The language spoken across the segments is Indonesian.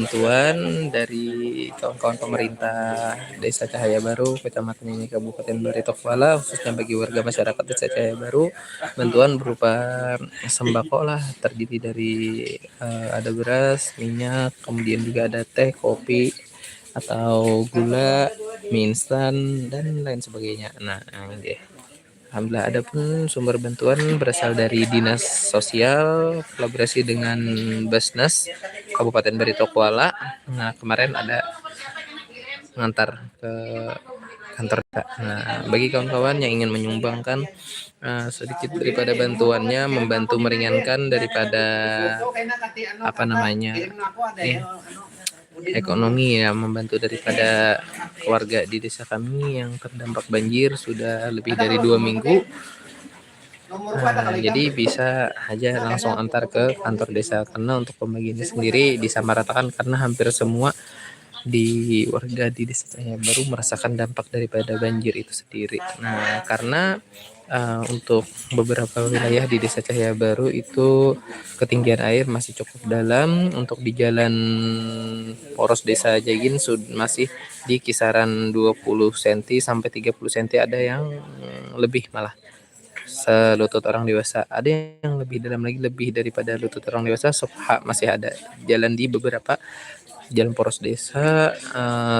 bantuan dari kawan-kawan pemerintah Desa Cahaya Baru, Kecamatan ini Kabupaten Barito Kuala, khususnya bagi warga masyarakat Desa Cahaya Baru. Bantuan berupa sembako lah, terdiri dari ada beras, minyak, kemudian juga ada teh, kopi, atau gula, mie instan, dan lain sebagainya. Nah, ini dia. Alhamdulillah, adapun sumber bantuan berasal dari Dinas Sosial kolaborasi dengan Basnas Kabupaten Barito Kuala. Nah, kemarin ada mengantar ke kantor. Nah, bagi kawan-kawan yang ingin menyumbangkan sedikit daripada bantuannya, membantu meringankan daripada ekonomi ya, membantu daripada keluarga di desa kami yang terdampak banjir sudah lebih dari 2 minggu. Jadi bisa aja langsung antar ke kantor desa, karena untuk pembagiannya sendiri disamaratakan karena hampir semua di warga di desa Cahaya Baru merasakan dampak daripada banjir itu sendiri. Nah, karena untuk beberapa wilayah di desa Cahaya Baru itu ketinggian air masih cukup dalam. Untuk di jalan poros desa Jagin masih di kisaran 20 cm sampai 30 cm, ada yang lebih malah selutut orang dewasa, ada yang lebih dalam lagi, lebih daripada lutut orang dewasa. Masih ada jalan di beberapa jalan poros desa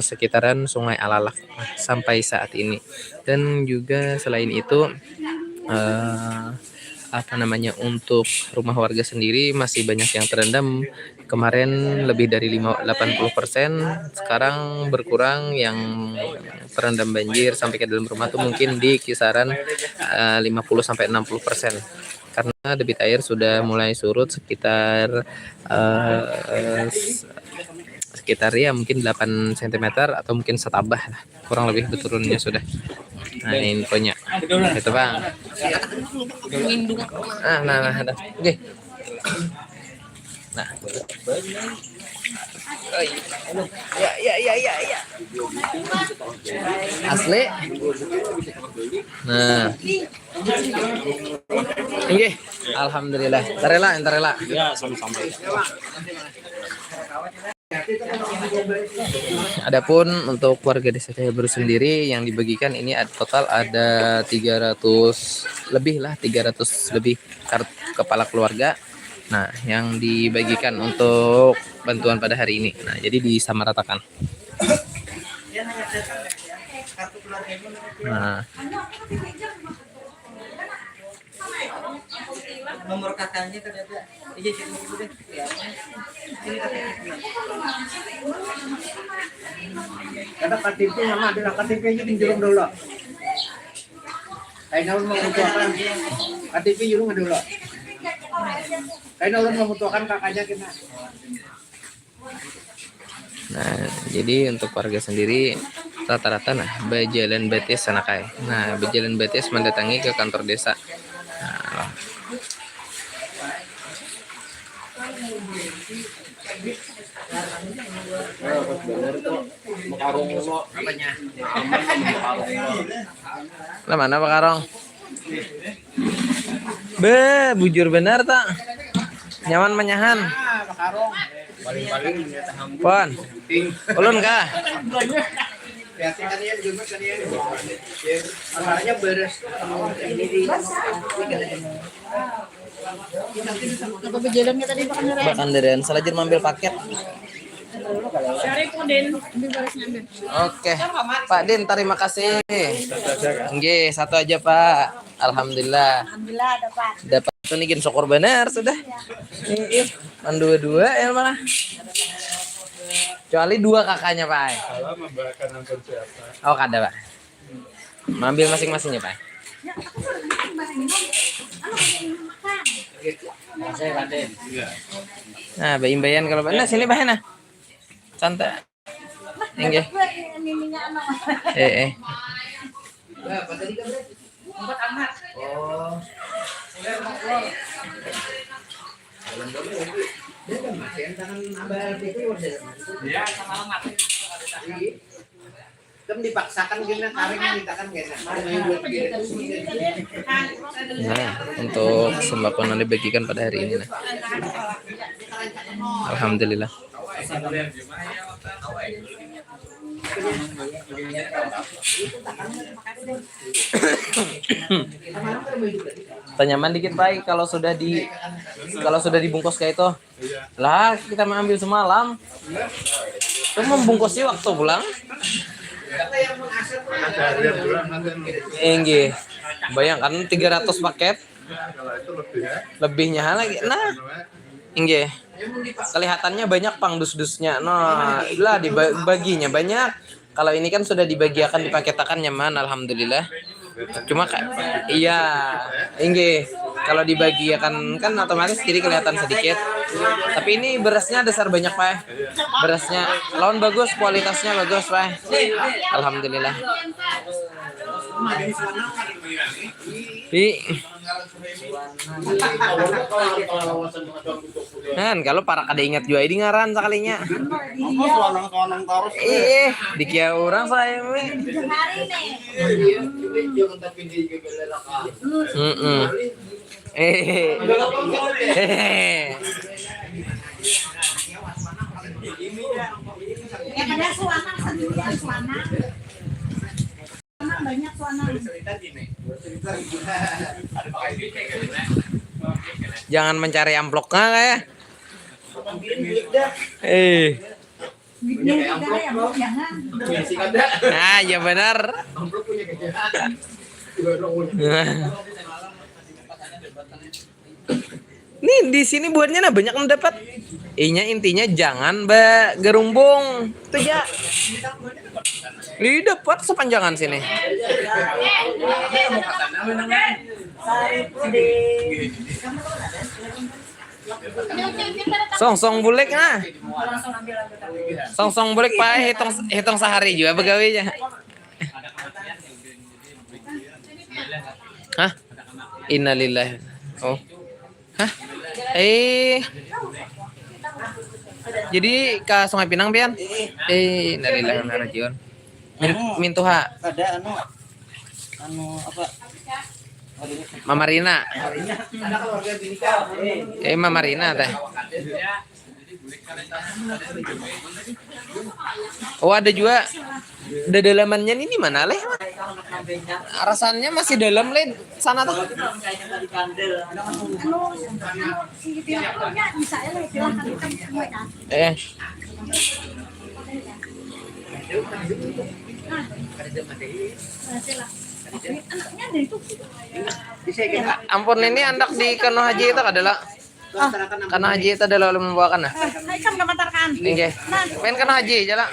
sekitaran Sungai Alalak sampai saat ini. Dan juga selain itu untuk rumah warga sendiri masih banyak yang terendam. Kemarin lebih dari 80%, sekarang berkurang yang terendam banjir sampai ke dalam rumah tuh mungkin di kisaran 50-60%, karena debit air sudah mulai surut sekitar ya mungkin 8 cm atau mungkin setabah lah, kurang lebih berturunnya sudah. Nah, infonya itu bang. Ada. Oke. Nah, ya. Asli. Nah, oke. Alhamdulillah. Entar rela. Ya, sama-sama. Adapun untuk warga desa Cahaya Baru sendiri yang dibagikan ini total ada 300 lebih kartu kepala keluarga. Nah, yang dibagikan untuk bantuan pada hari ini. Nah, jadi disamaratakan. Nah, nomor kakaknya ternyata iya sih dulu deh. Ada KTP nama ada KTP aja pinjam dulu. Kayak ulun membutuhkan KTP ulun dulu. Kayak ulun membutuhkan kakaknya kena. Nah, jadi untuk warga sendiri rata-rata berjalan batis sanakai. Nah, berjalan batis mendatangi ke kantor desa. Nah, mana Pak Karong? Bujur benar tak? Nyaman menyahan. Paling-paling Pon. Ulun kah? Asalnya beres ini di Apa berjalannya tadi Pak Kandaran? Pak Kandaran, salah jangan ambil paket. Cari Puden, ambil baris ngambil. Oke, Pak Din, terima kasih. Nggih, satu aja Pak. Alhamdulillah. Alhamdulillah dapat. Dapat tunikin syukur benar sudah. Dua-dua ya malah. Kecuali 2 kakaknya Pak. Salah membawakan nonton siapa? Oh, kada Pak. Ambil masing-masingnya Pak. saya Raden. Nah, bayin-bayan kalau Nah, sini Pak nah. Santai. Nggih. Apa tadi kan? Empat amat. Oh. Ya, sama amat. Kan dipaksakan gini tarik kita kan gini. Nah, untuk sembako yang dibagikan pada hari ini. Alhamdulillah. Nyaman dikit baik kalau sudah dibungkus kayak itu. Lah kita mengambil semalam. Itu membungkus sih waktu pulang. Enggak. Bayangkan 300 paket. Lebihnya lagi. Nah, enggak. Kelihatannya banyak pang dus-dusnya. Nah, lah dibaginya banyak. Kalau ini kan sudah dibagiakan dipaketakan nyaman, alhamdulillah. Cuma iya, enggak. Kalau dibagiakan kan otomatis jadi kelihatan sedikit. Tapi ini berasnya dasar banyak, Pak. Berasnya lawan bagus, kualitasnya bagus, Pak. Alhamdulillah. Kan kalau para kada ingat juga ini ngaran sekalinya. Dikia orang saya banyak suana. Jangan mencari amplopnya kayak. Nah, ya benar. Nih di sini buatnya nah banyak mendapat. Intinya jangan gerumbung. Itu ya. Ini dapat sepanjangan sini. Song bulek nah. Song bulek Pak hitung sehari juga pegawainya. Hah? Innalillahi. Oh. Hah? Jadi ke Sungai Pinang pian? Innalillahi wa inna ilaihi rajiun. Mintuha. Ada anu apa? Mama Rina. Mama Rina teh. Oh ada juga. Dalamannya ini mana leh? Rasanya masih dalam leh sana tuh. Ampun ini andak di Kano Haji itu adalah Kano Haji itu adalah membawakan nah. Ikam damatarkan. Nggih. Pengen Kano Haji jala.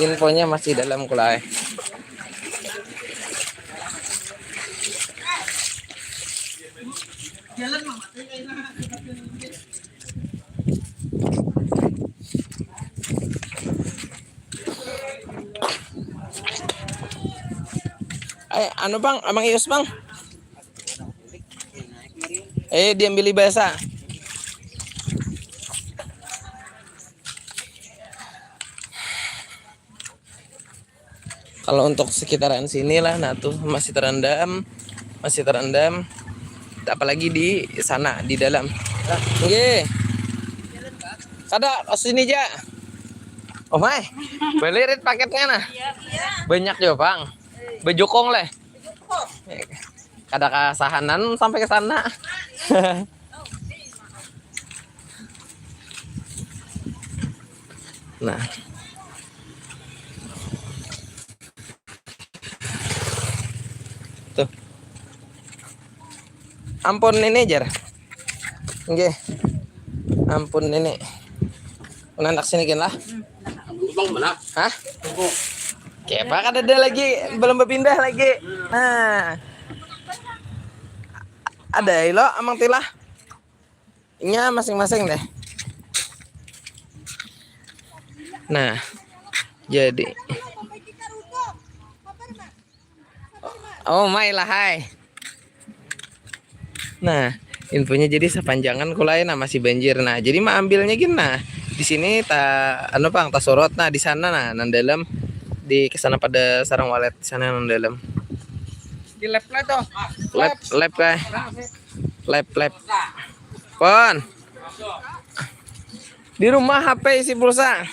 Infonya masih dalam kulai. Jalan mama. Anu bang, abang Ius bang. Diambil bahasa. Kalau untuk sekitaran sini lah, nah tuh masih terendam. Apalagi di sana di dalam. Oke. Kada sini aja. Oh my, belirit paketnya nah. Banyak juga bang. Bejokong leh. Kada kasahanan sampai ke sana. Nah. Tuh. Ampun ini jar. Nggih. Ampun ini. Anak sini kan lah. Hah? Kepa kan ada lagi, belum berpindah lagi. Nah. Ada lo amang tilah. Nya masing-masing deh. Nah. Jadi oh my lah hai. Nah, infonya jadi sepanjangan kulai nah masih banjir. Nah, jadi mah ambilnya gini nah. Di sini ta sorot nah di sana nah nan dalam di kesana pada sarang walet di sana nan dalam. Di lab lah tuh. Lab kah? Lab. Pon. Di rumah HP isi pulsa.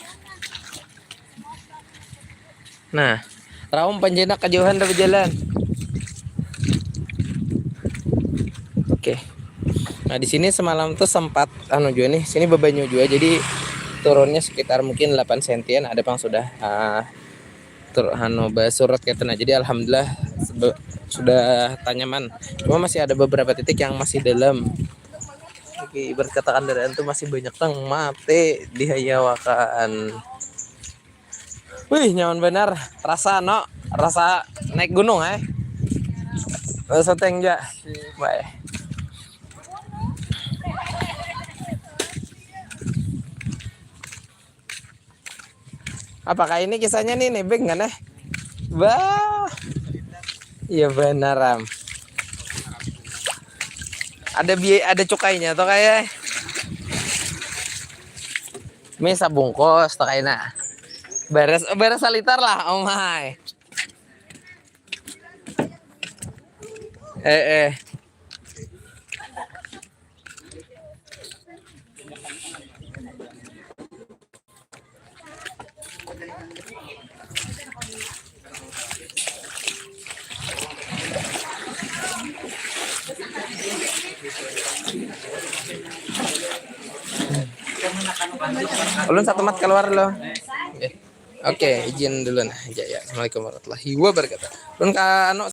Nah, Raum panjena kejauhan dari jalan. Oke. Nah, di sini semalam tuh sempat juga nih, sini bebanyu juga. Jadi turunnya sekitar mungkin 8 sentian, ada yang sudah surut kayak tenang. Jadi alhamdulillah sudah tanyaman. Cuma masih ada beberapa titik yang masih dalam. Oke, ibarat katakan kendaraan tuh masih banyak tang mati dihayawakan. Wih, nyaman benar. Rasa naik gunung Rasa tengja. Baik. Apakah ini kisahnya nih nebeng kan Wah. Iya benar Ram. Ada cukainya atau kayak mie bungkus atau kayaknya beres salitar lah oh my. Ulun satu mat keluar lo. Oke, izin dulu nah. Ya, Assalamualaikum warahmatullahi wabarakatuh. Ulun